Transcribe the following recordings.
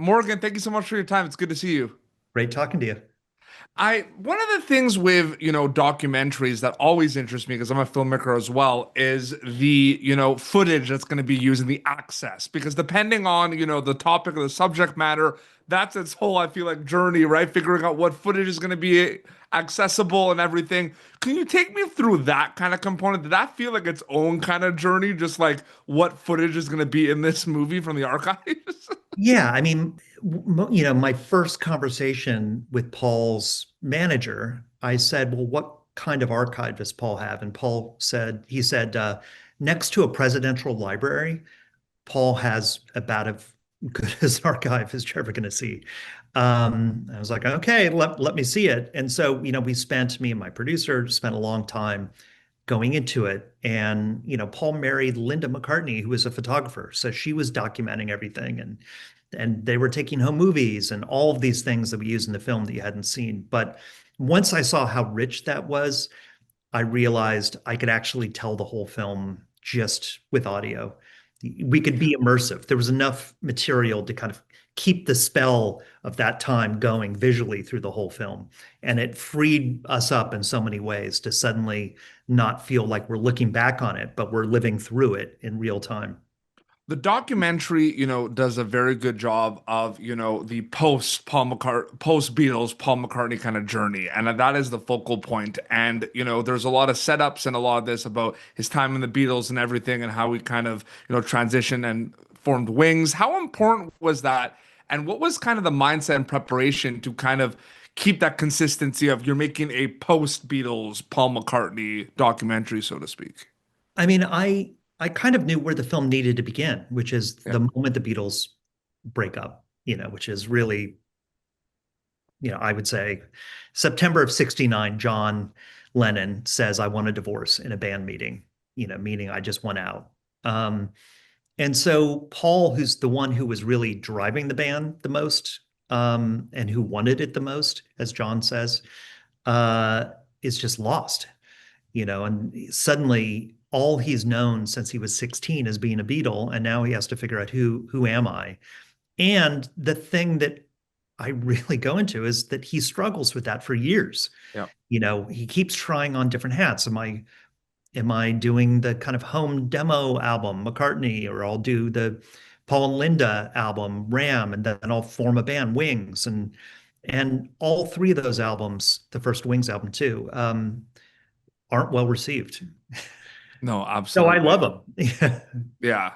Morgan, thank you so much for your time. It's good to see you. Great talking to you. I One of the things with, documentaries that always interests me because I'm a filmmaker as well is the, footage that's going to be used in the access because depending on, the topic or the subject matter, that's its whole, I feel like, journey, right? Figuring out what footage is going to be accessible and everything. Can you take me through that kind of component? Did that feel like its own kind of journey, just like what footage is going to be in this movie from the archives? Yeah, I mean, my first conversation with Paul's manager, I said, "Well, what kind of archive does Paul have?" And he said, next to a presidential library, Paul has about as good as archive as you're ever going to see. I was like, okay, let me see it. And so, me and my producer spent a long time going into it. And, Paul married Linda McCartney, who was a photographer. So she was documenting everything and they were taking home movies and all of these things that we use in the film that you hadn't seen. But once I saw how rich that was, I realized I could actually tell the whole film just with audio. We could be immersive. There was enough material to kind of keep the spell of that time going visually through the whole film. And it freed us up in so many ways to suddenly not feel like we're looking back on it, but we're living through it in real time. The documentary, does a very good job of, the post Beatles Paul McCartney kind of journey, and that is the focal point. And there's a lot of setups and a lot of this about his time in the Beatles and everything, and how he kind of, transitioned and formed Wings. How important was that, and what was kind of the mindset and preparation to kind of keep that consistency of you're making a post Beatles Paul McCartney documentary, so to speak? I mean, I kind of knew where the film needed to begin, which is Yeah. the moment the Beatles break up, which is really, I would say September of 69, John Lennon says, I want a divorce in a band meeting, meaning I just want out. Um, and so Paul, who's the one who was really driving the band the most, and who wanted it the most, as John says, uh, is just lost, and suddenly all he's known since he was 16 is being a Beatle, and now he has to figure out who am I? And the thing that I really go into is that he struggles with that for years. Yeah. He keeps trying on different hats. Am I doing the kind of home demo album, McCartney, or I'll do the Paul and Linda album, Ram, and then I'll form a band, Wings, and all three of those albums, the first Wings album too, aren't well received. No, So I absolutely. love them. Yeah.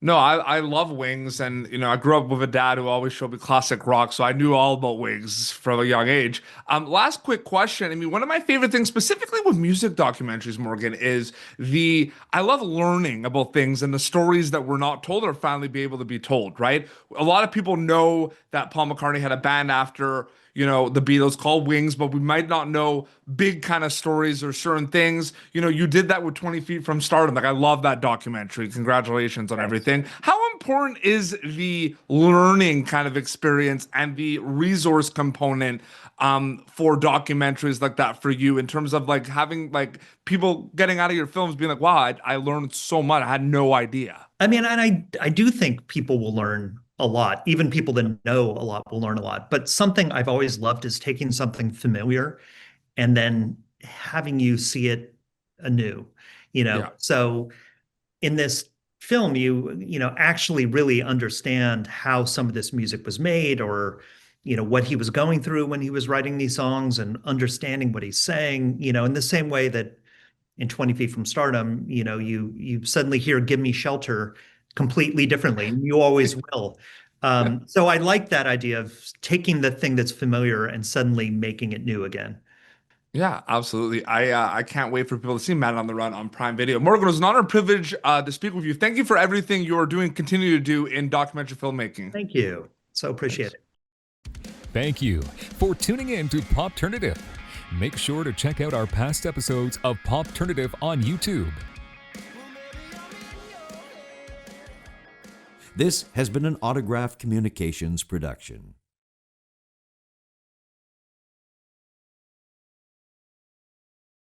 No, I love Wings, and I grew up with a dad who always showed me classic rock, so I knew all about Wings from a young age. Last quick question. I mean, one of my favorite things, specifically with music documentaries, Morgan, is the I love learning about things and the stories that were not told or finally be able to be told, right? A lot of people know that Paul McCartney had a band after, the Beatles called Wings, but we might not know big kind of stories or certain things. You did that with 20 Feet from Stardom. Like, I love that documentary. Congratulations on Thanks. everything. How important is the learning kind of experience and the resource component for documentaries like that for you in terms of like having like people getting out of your films being like, wow, I learned so much. I had no idea. I mean, and I do think people will learn a lot. Even people that know a lot will learn a lot. But something I've always loved is taking something familiar and then having you see it anew. Yeah. So in this film, you actually really understand how some of this music was made, or what he was going through when he was writing these songs, and understanding what he's saying. In the same way that in 20 Feet from Stardom, you suddenly hear "Give Me Shelter" completely differently. You always will. So I like that idea of taking the thing that's familiar and suddenly making it new again. Yeah, absolutely. I can't wait for people to see Man on the Run on Prime Video. Morgan, it was an honor and privilege to speak with you. Thank you for everything you're doing, continue to do in documentary filmmaking. Thank you. So appreciate Thanks. it. Thank you for tuning in to Popternative. Make sure to check out our past episodes of Popternative on YouTube. This has been an Autograph Communications production.